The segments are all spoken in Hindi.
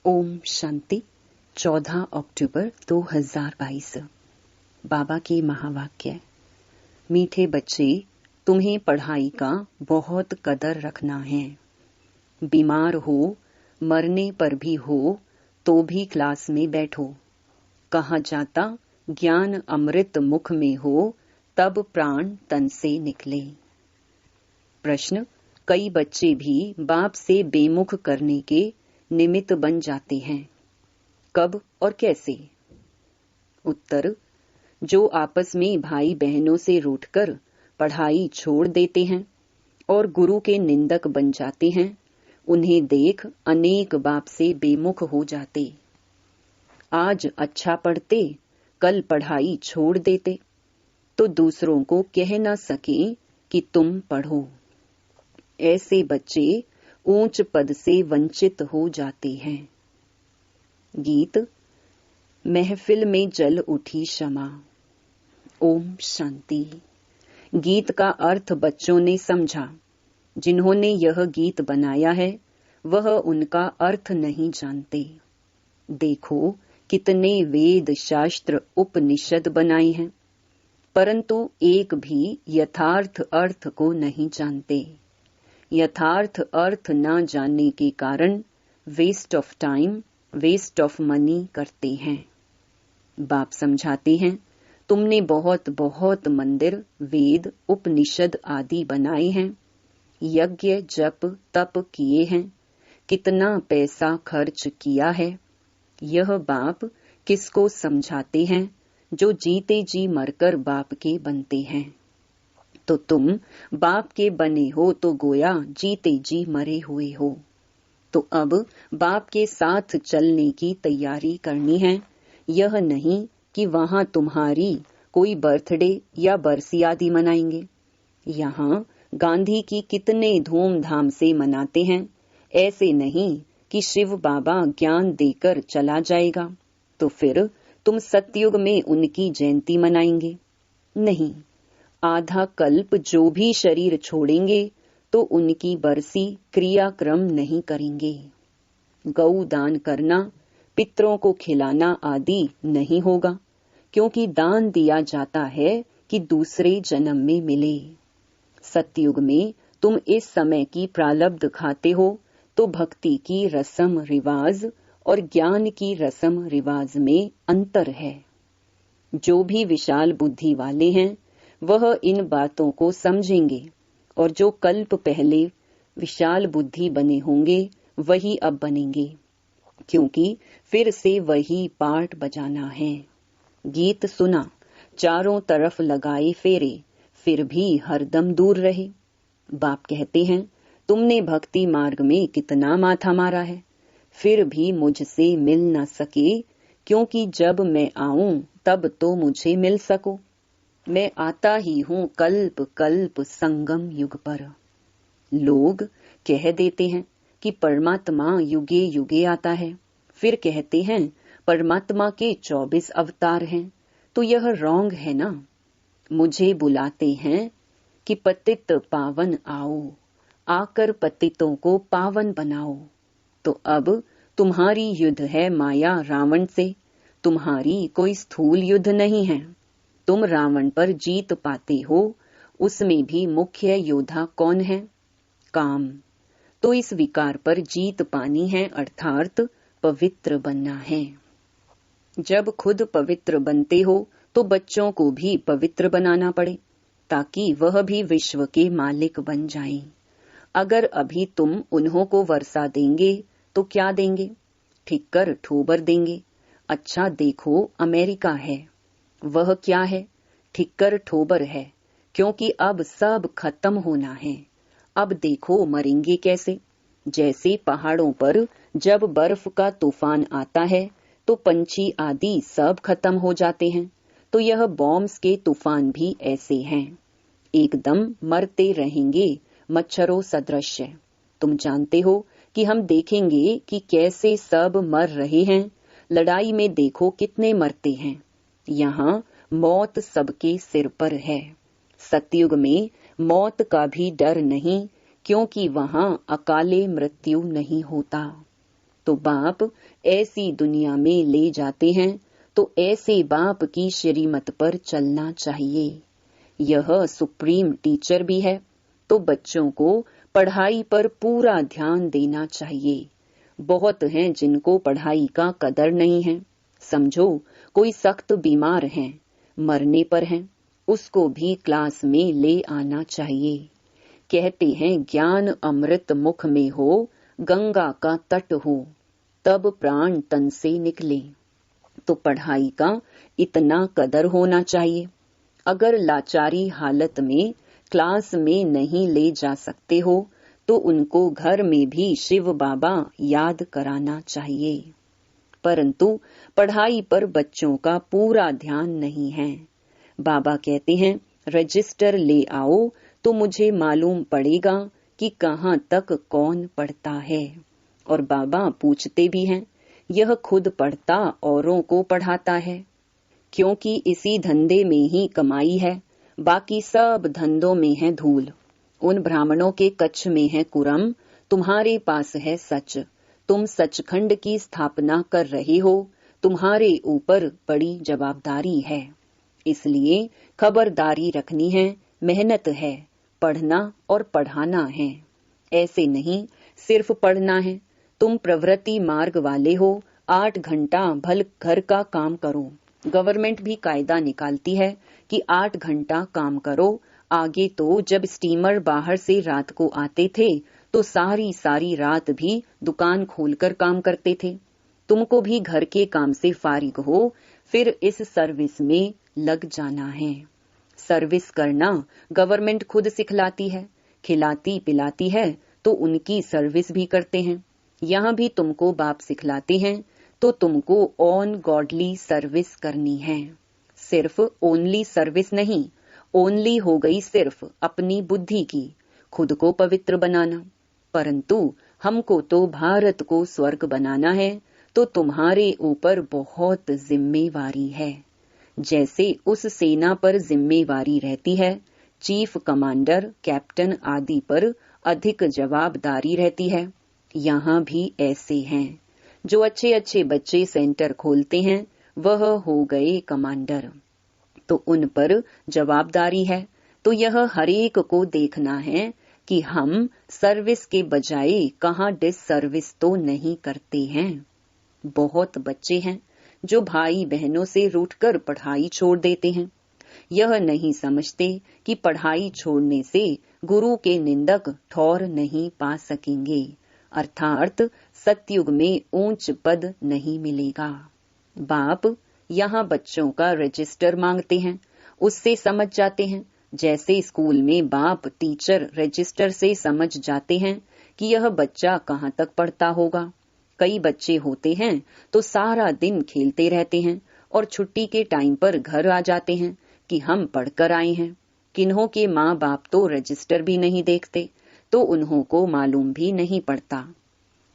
ओम शांति। 14 अक्टूबर 2022। बाबा की महावाक्य। मीठे बच्चे, तुम्हें पढ़ाई का बहुत कदर रखना है। बीमार हो, मरने पर भी हो तो भी क्लास में बैठो। कहा जाता ज्ञान अमृत मुख में हो तब प्राण तन से निकले। प्रश्न। कई बच्चे भी बाप से बेमुख करने के निमित्त बन जाते हैं। कब और कैसे? उत्तर। जो आपस में भाई बहनों से रूठकर पढ़ाई छोड़ देते हैं और गुरु के निंदक बन जाते हैं, उन्हें देख अनेक बाप से बेमुख हो जाते। आज अच्छा पढ़ते, कल पढ़ाई छोड़ देते तो दूसरों को कह न सके कि तुम पढ़ो। ऐसे बच्चे ऊंच पद से वंचित हो जाते हैं। गीत। महफिल में जल उठी क्षमा। ओम शांति। गीत का अर्थ बच्चों ने समझा। जिन्होंने यह गीत बनाया है वह उनका अर्थ नहीं जानते। देखो कितने वेद शास्त्र उपनिषद बनाए हैं, परंतु एक भी यथार्थ अर्थ को नहीं जानते। यथार्थ अर्थ न जानने के कारण waste of time, waste of money करते हैं। बाप समझाते हैं, तुमने बहुत बहुत मंदिर, वेद, उपनिषद आदि बनाए हैं, यज्ञ जप तप किए हैं, कितना पैसा खर्च किया है। यह बाप किसको समझाते हैं जो जीते जी मरकर बाप के बनते हैं। तो तुम बाप के बने हो तो गोया जीते जी मरे हुए हो। तो अब बाप के साथ चलने की तैयारी करनी है। यह नहीं कि वहां तुम्हारी कोई बर्थडे या बरसी आदि मनाएंगे। यहाँ गांधी की कितने धूमधाम से मनाते हैं। ऐसे नहीं कि शिव बाबा ज्ञान देकर चला जाएगा तो फिर तुम सतयुग में उनकी जयंती मनाएंगे। नहीं, आधा कल्प जो भी शरीर छोड़ेंगे तो उनकी बरसी क्रियाक्रम नहीं करेंगे। गौ दान करना, पितरों को खिलाना आदि नहीं होगा, क्योंकि दान दिया जाता है कि दूसरे जन्म में मिले। सतयुग में तुम इस समय की प्रारब्ध खाते हो तो भक्ति की रस्म रिवाज और ज्ञान की रस्म रिवाज में अंतर है। जो भी विशाल बुद्धि वाले हैं वह इन बातों को समझेंगे, और जो कल्प पहले विशाल बुद्धि बने होंगे वही अब बनेंगे, क्योंकि फिर से वही पाठ बजाना है। गीत सुना, चारों तरफ लगाए फेरे, फिर भी हरदम दूर रहे। बाप कहते हैं, तुमने भक्ति मार्ग में कितना माथा मारा है, फिर भी मुझसे मिल न सके, क्योंकि जब मैं आऊं तब तो मुझे मिल सको। मैं आता ही हूँ कल्प कल्प संगम युग पर। लोग कह देते हैं कि परमात्मा युगे युगे आता है, फिर कहते हैं परमात्मा के 24 अवतार हैं, तो यह रॉन्ग है ना। मुझे बुलाते हैं कि पतित पावन आओ, आकर पतितों को पावन बनाओ। तो अब तुम्हारी युद्ध है माया रावण से, तुम्हारी कोई स्थूल युद्ध नहीं है। तुम रावण पर जीत पाते हो, उसमें भी मुख्य योद्धा कौन है? काम। तो इस विकार पर जीत पानी है, अर्थात पवित्र बनना है। जब खुद पवित्र बनते हो तो बच्चों को भी पवित्र बनाना पड़े, ताकि वह भी विश्व के मालिक बन जाएं। अगर अभी तुम उन्हों को वर्षा देंगे तो क्या देंगे? ठिक्कर ठोबर देंगे। अच्छा देखो, अमेरिका है, वह क्या है? ठिक्कर ठोबर है, क्योंकि अब सब खत्म होना है। अब देखो मरेंगे कैसे। जैसे पहाड़ों पर जब बर्फ का तूफान आता है तो पंछी आदि सब खत्म हो जाते हैं, तो यह बॉम्ब्स के तूफान भी ऐसे हैं, एकदम मरते रहेंगे मच्छरों सदृश। तुम जानते हो कि हम देखेंगे कि कैसे सब मर रहे हैं। लड़ाई में देखो कितने मरते हैं। यहाँ मौत सबके सिर पर है। सतयुग में मौत का भी डर नहीं, क्योंकि वहां अकाले मृत्यु नहीं होता। तो बाप ऐसी दुनिया में ले जाते हैं, तो ऐसे बाप की श्रीमत पर चलना चाहिए। यह सुप्रीम टीचर भी है, तो बच्चों को पढ़ाई पर पूरा ध्यान देना चाहिए। बहुत हैं जिनको पढ़ाई का कदर नहीं है। समझो कोई सख्त बीमार है, मरने पर है, उसको भी क्लास में ले आना चाहिए। कहते हैं ज्ञान अमृत मुख में हो, गंगा का तट हो, तब प्राण तन से निकले। तो पढ़ाई का इतना कदर होना चाहिए। अगर लाचारी हालत में क्लास में नहीं ले जा सकते हो, तो उनको घर में भी शिव बाबा याद कराना चाहिए। परंतु पढ़ाई पर बच्चों का पूरा ध्यान नहीं है। बाबा कहते हैं रजिस्टर ले आओ, तो मुझे मालूम पड़ेगा कि कहाँ तक कौन पढ़ता है। और बाबा पूछते भी हैं, यह खुद पढ़ता औरों को पढ़ाता है? क्योंकि इसी धंधे में ही कमाई है, बाकी सब धंधों में है धूल। उन ब्राह्मणों के कच्छ में है कुरम, तुम्हारे पास है सच। तुम सचखंड की स्थापना कर रहे हो, तुम्हारे ऊपर बड़ी जवाबदारी है। इसलिए खबरदारी रखनी है, मेहनत है, पढ़ना और पढ़ाना है। ऐसे नहीं सिर्फ पढ़ना है। तुम प्रवृत्ति मार्ग वाले हो, 8 घंटा भल घर का काम करो। गवर्नमेंट भी कायदा निकालती है कि 8 घंटा काम करो। आगे तो जब स्टीमर बाहर से रात को आते थे, तो सारी सारी रात भी दुकान खोलकर काम करते थे। तुमको भी घर के काम से फारिग हो, फिर इस सर्विस में लग जाना है। सर्विस करना गवर्नमेंट खुद सिखलाती है, खिलाती पिलाती है, तो उनकी सर्विस भी करते हैं। यहाँ भी तुमको बाप सिखलाते हैं, तो तुमको ऑन गॉडली सर्विस करनी है। सिर्फ ओनली सर्विस नहीं, ओनली हो गई सिर्फ अपनी बुद्धि की, खुद को पवित्र बनाना। परंतु हमको तो भारत को स्वर्ग बनाना है, तो तुम्हारे ऊपर बहुत जिम्मेवारी है। जैसे उस सेना पर जिम्मेवारी रहती है, चीफ कमांडर, कैप्टन आदि पर अधिक जवाबदारी रहती है। यहाँ भी ऐसे हैं। जो अच्छे अच्छे बच्चे सेंटर खोलते हैं, वह हो गए कमांडर, तो उन पर जवाबदारी है। तो यह हरेक को देखना है कि हम सर्विस के बजाय कहाँ डिसर्विस तो नहीं करते हैं। बहुत बच्चे हैं जो भाई बहनों से रूठकर पढ़ाई छोड़ देते हैं। यह नहीं समझते कि पढ़ाई छोड़ने से गुरु के निंदक ठौर नहीं पा सकेंगे, अर्थात सतयुग में ऊंच पद नहीं मिलेगा। बाप यहाँ बच्चों का रजिस्टर मांगते हैं, उससे समझ जाते हैं। जैसे स्कूल में बाप टीचर रजिस्टर से समझ जाते हैं कि यह बच्चा कहाँ तक पढ़ता होगा। कई बच्चे होते हैं तो सारा दिन खेलते रहते हैं और छुट्टी के टाइम पर घर आ जाते हैं कि हम पढ़कर आए हैं। किन्हों के माँ बाप तो रजिस्टर भी नहीं देखते, तो उन्हों को मालूम भी नहीं पड़ता।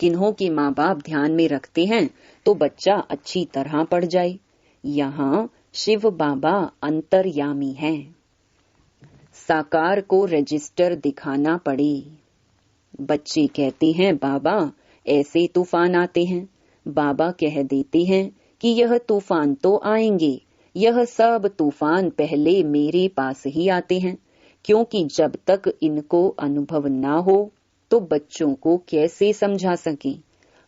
किन्हों के माँ बाप ध्यान में रखते हैं तो बच्चा अच्छी तरह पढ़ जाए। यहाँ शिव बाबा अंतर्यामी हैं। साकार को रजिस्टर दिखाना पड़े। बच्चे कहते हैं बाबा ऐसे तूफान आते हैं। बाबा कह देते हैं कि यह तूफान तो आएंगे, यह सब तूफान पहले मेरे पास ही आते हैं, क्योंकि जब तक इनको अनुभव ना हो तो बच्चों को कैसे समझा सके।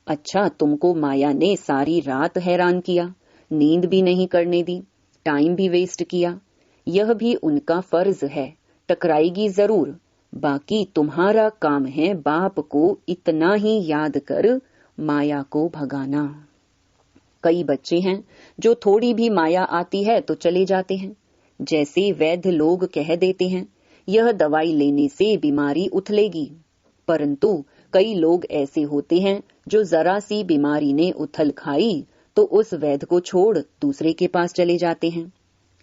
अच्छा, तुमको माया ने सारी रात हैरान किया, नींद भी नहीं करने दी, टाइम भी वेस्ट किया। यह भी उनका फर्ज है, टकराएगी जरूर। बाकी तुम्हारा काम है बाप को इतना ही याद कर माया को भगाना। कई बच्चे हैं जो थोड़ी भी माया आती है तो चले जाते हैं। जैसे वैद्य लोग कह देते हैं यह दवाई लेने से बीमारी उथलेगी, परंतु कई लोग ऐसे होते हैं जो जरा सी बीमारी ने उथल खाई तो उस वैद्य को छोड़ दूसरे के पास चले जाते हैं।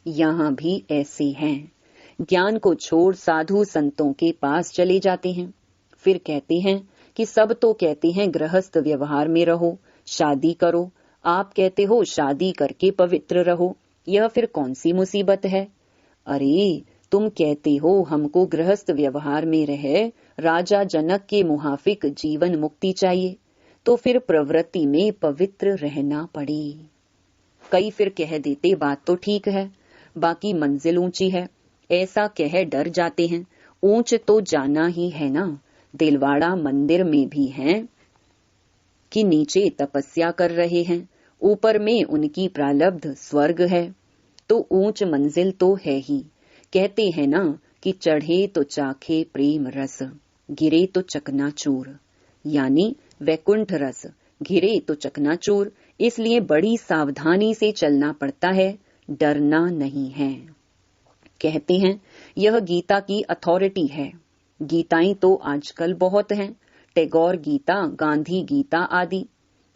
यहाँ भी ऐसे हैं, ज्ञान को छोड़ साधु संतों के पास चले जाते हैं। फिर कहते हैं कि सब तो कहते हैं गृहस्थ व्यवहार में रहो, शादी करो, आप कहते हो शादी करके पवित्र रहो, यह फिर कौन सी मुसीबत है? अरे तुम कहते हो हमको गृहस्थ व्यवहार में रहे राजा जनक के मुहाफिक जीवन मुक्ति चाहिए, तो फिर प्रवृत्ति में पवित्र रहना पड़े। कई फिर कह देते बात तो ठीक है, बाकी मंजिल ऊंची है, ऐसा कह डर जाते हैं। ऊंच तो जाना ही है ना। दिलवाड़ा मंदिर में भी हैं कि नीचे तपस्या कर रहे हैं, ऊपर में उनकी प्रारब्ध स्वर्ग है। तो ऊंच मंजिल तो है ही। कहते हैं ना कि चढ़े तो चाखे प्रेम रस, गिरे तो चकनाचूर, यानी वैकुंठ रस घिरे तो चकनाचूर। इसलिए बड़ी सावधानी से चलना पड़ता है, डरना नहीं है। कहते हैं यह गीता की अथॉरिटी है। गीताएं तो आजकल बहुत हैं, टैगोर गीता, गांधी गीता आदि।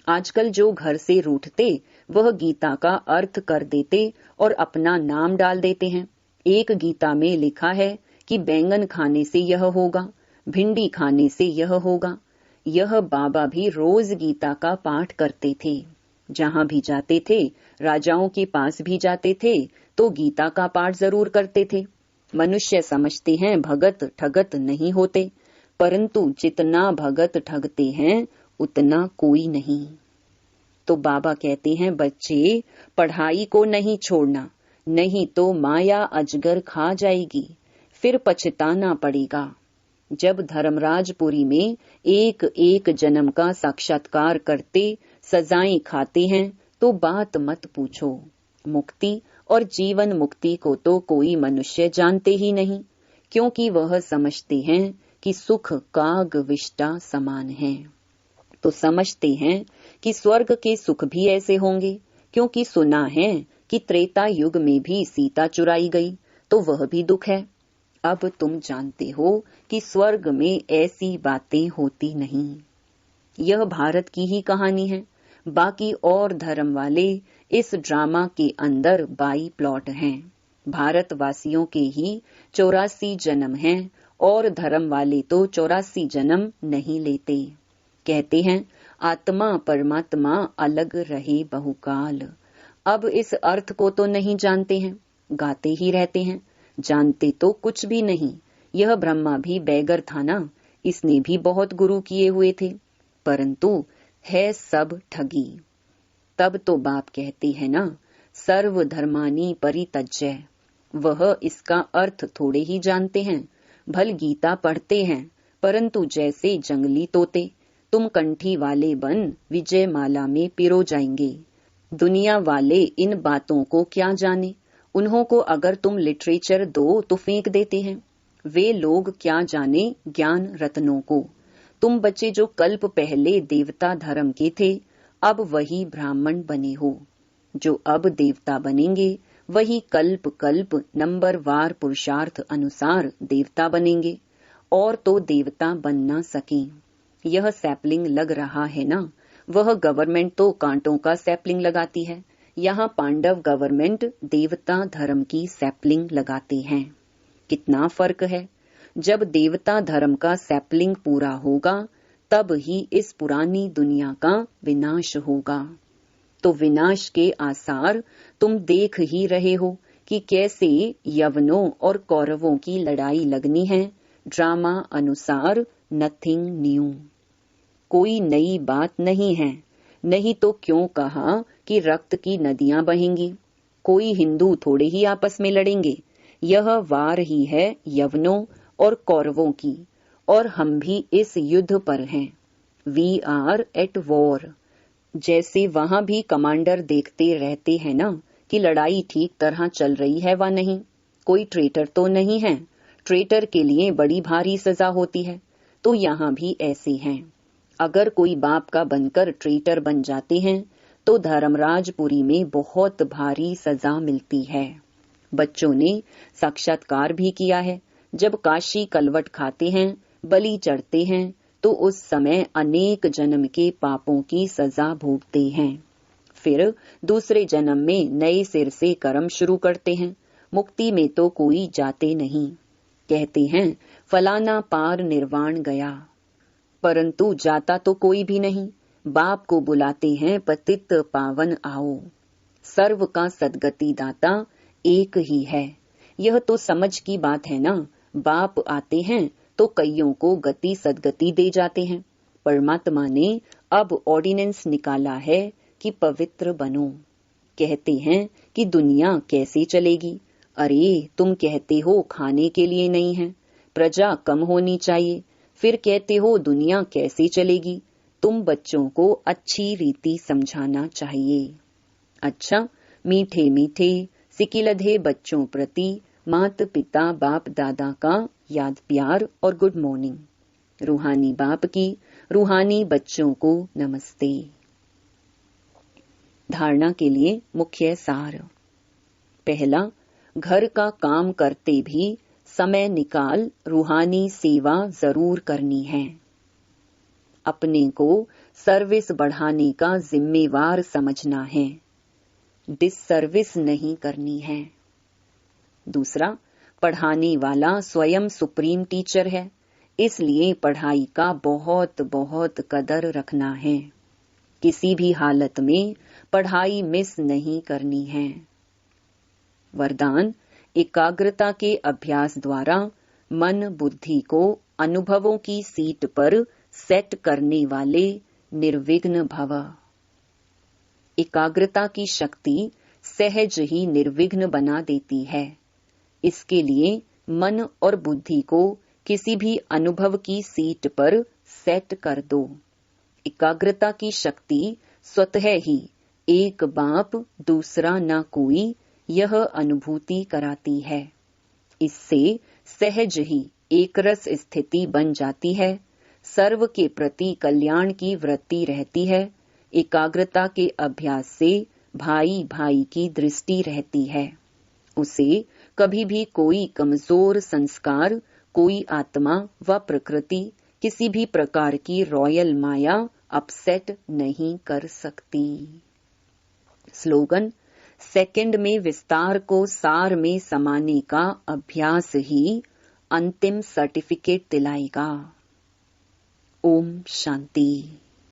आजकल जो घर से रूठते वह गीता का अर्थ कर देते और अपना नाम डाल देते हैं। एक गीता में लिखा है कि बैंगन खाने से यह होगा, भिंडी खाने से यह होगा। यह बाबा भी रोज गीता का पाठ करते थे। जहां भी जाते थे, राजाओं के पास भी जाते थे, तो गीता का पाठ जरूर करते थे। मनुष्य समझते हैं भगत ठगत नहीं होते, परंतु जितना भगत ठगते हैं उतना कोई नहीं। तो बाबा कहते हैं बच्चे, पढ़ाई को नहीं छोड़ना, नहीं तो माया अजगर खा जाएगी, फिर पछताना पड़ेगा। जब धर्मराजपुरी में एक एक जन्म का साक्षात्कार करते सजाएं खाते हैं तो बात मत पूछो। मुक्ति और जीवन मुक्ति को तो कोई मनुष्य जानते ही नहीं, क्योंकि वह समझते हैं कि सुख काग विष्टा समान है। तो समझते हैं कि स्वर्ग के सुख भी ऐसे होंगे, क्योंकि सुना है कि त्रेता युग में भी सीता चुराई गई, तो वह भी दुख है। अब तुम जानते हो कि स्वर्ग में ऐसी बातें होती नहीं। यह भारत की ही कहानी है। बाकी और धर्म वाले इस ड्रामा के अंदर बाई प्लॉट हैं। भारतवासियों के ही 84 जन्म हैं और धर्म वाले तो 84 जन्म नहीं लेते। कहते हैं आत्मा परमात्मा अलग रहे बहुकाल। अब इस अर्थ को तो नहीं जानते हैं, गाते ही रहते हैं, जानते तो कुछ भी नहीं। यह ब्रह्मा भी बैगर था ना, इसने भी बहुत गुरु किए हुए थे, परंतु है सब ठगी। तब तो बाप कहते हैं ना, सर्व धर्मानी परित्यज्य। वह इसका अर्थ थोड़े ही जानते हैं। भल गीता पढ़ते हैं, परंतु जैसे जंगली तोते तुम कंठी वाले बन विजय माला में पिरो जाएंगे। दुनिया वाले इन बातों को क्या जाने, उन्हों को अगर तुम लिटरेचर दो तो फेंक देते हैं। वे लोग क्या जाने ज्ञान रत्नों को। तुम बच्चे जो कल्प पहले देवता धर्म के थे, अब वही ब्राह्मण बने हो। जो अब देवता बनेंगे वही कल्प कल्प नंबरवार पुरुषार्थ अनुसार देवता बनेंगे, और तो देवता बन ना सके। यह सैपलिंग लग रहा है ना, वह गवर्नमेंट तो कांटों का सैपलिंग लगाती है। यहाँ पांडव गवर्नमेंट देवता धर्म की सैपलिंग लगाते हैं। कितना फर्क है। जब देवता धर्म का सैपलिंग पूरा होगा तब ही इस पुरानी दुनिया का विनाश होगा। तो विनाश के आसार तुम देख ही रहे हो कि कैसे यवनों और कौरवों की लड़ाई लगनी है। ड्रामा अनुसार नथिंग न्यू, कोई नई बात नहीं है। नहीं तो क्यों कहा कि रक्त की नदियां बहेंगी। कोई हिंदू थोड़े ही आपस में लड़ेंगे। यह वार ही है यवनों और कौरवों की, और हम भी इस युद्ध पर हैं। We are at war. जैसे वहां भी कमांडर देखते रहते हैं ना कि लड़ाई ठीक तरह चल रही है व नहीं, कोई ट्रेटर तो नहीं है। ट्रेटर के लिए बड़ी भारी सजा होती है, तो यहाँ भी ऐसे हैं। अगर कोई बाप का बनकर ट्रेटर बन जाते हैं तो धर्मराजपुरी में बहुत भारी सजा मिलती है। बच्चों ने साक्षात्कार भी किया है। जब काशी कलवट खाते हैं, बलि चढ़ते हैं, तो उस समय अनेक जन्म के पापों की सजा भोगते हैं। फिर दूसरे जन्म में नए सिर से कर्म शुरू करते हैं। मुक्ति में तो कोई जाते नहीं। कहते हैं फलाना पार निर्वाण गया, परंतु जाता तो कोई भी नहीं। बाप को बुलाते हैं पतित पावन आओ। सर्व का सदगति दाता एक ही है। यह तो समझ की बात है ना। बाप आते हैं तो कईयों को गति सदगति दे जाते हैं। परमात्मा ने अब ऑर्डिनेंस निकाला है कि पवित्र बनो। कहते हैं कि दुनिया कैसे चलेगी? अरे तुम कहते हो खाने के लिए नहीं है, प्रजा कम होनी चाहिए, फिर कहते हो दुनिया कैसे चलेगी? तुम बच्चों को अच्छी रीति समझाना चाहिए। अच्छा, मीठे मीठे सिकिलधे बच्चों प्रति माता पिता बाप दादा का याद प्यार और गुड मॉर्निंग। रूहानी बाप की रूहानी बच्चों को नमस्ते। धारणा के लिए मुख्य सार। पहला, घर का काम करते भी समय निकाल रूहानी सेवा जरूर करनी है। अपने को सर्विस बढ़ाने का जिम्मेवार समझना है, डिससर्विस नहीं करनी है। दूसरा, पढ़ाने वाला स्वयं सुप्रीम टीचर है, इसलिए पढ़ाई का बहुत बहुत कदर रखना है। किसी भी हालत में पढ़ाई मिस नहीं करनी है। वरदान, एकाग्रता के अभ्यास द्वारा मन बुद्धि को अनुभवों की सीट पर सेट करने वाले निर्विघ्न भव। एकाग्रता की शक्ति सहज ही निर्विघ्न बना देती है। इसके लिए मन और बुद्धि को किसी भी अनुभव की सीट पर सेट कर दो। एकाग्रता की शक्ति स्वतः ही एक बाप दूसरा ना कोई यह अनुभूति कराती है। इससे सहज ही एकरस स्थिति बन जाती है। सर्व के प्रति कल्याण की वृत्ति रहती है। एकाग्रता के अभ्यास से भाई भाई की दृष्टि रहती है। उसे कभी भी कोई कमजोर संस्कार, कोई आत्मा व प्रकृति, किसी भी प्रकार की रॉयल माया अपसेट नहीं कर सकती। स्लोगन, सेकंड में विस्तार को सार में समाने का अभ्यास ही अंतिम सर्टिफिकेट दिलाएगा। ओम शांति।